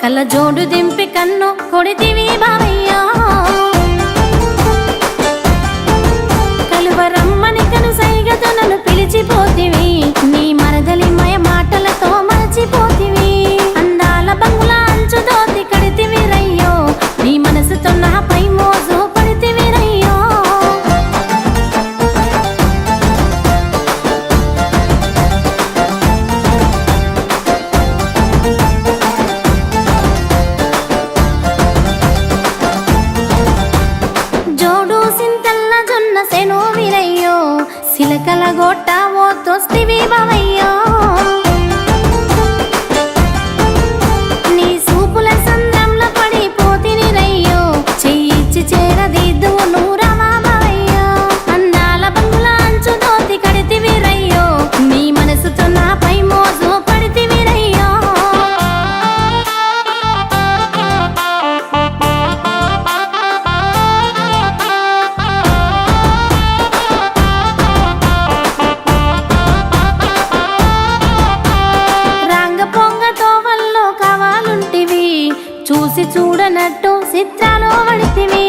కళ్ళ జోడు దింపి కన్ను కొడితివి బావయ్యా కలువరమ్మని కను సైగతో నన్ను పిలిచిపోతివి నీ మరదలి మయ మాటలతో మరచిపోతివి అందాల బంగుల అంచు దోతి కడితివి రయ్యో నీ మనసుతో నాపై మోజు పడితివి రయ్యో జోడు సింతల్ల జొన్న సెను విరయ్యో సిలకల గోట్ట ఓ తోస్తివి బావయ్యో నీ సూపుల సంద్రంలో పడిపోతిని రయ్యో చెయ్యిచ్చి చేరదిద్దు నూరమా బావయ్యో అందాల బంగుల అంచు దోతి కడితివి రయ్యో నీ మనసుతో నాపై మోజు పడితివి రయ్యో రాంగ పొంగ తోవల్లో కావాలుంటివి చూసి చూడనట్టు చిత్రాలు పడితివి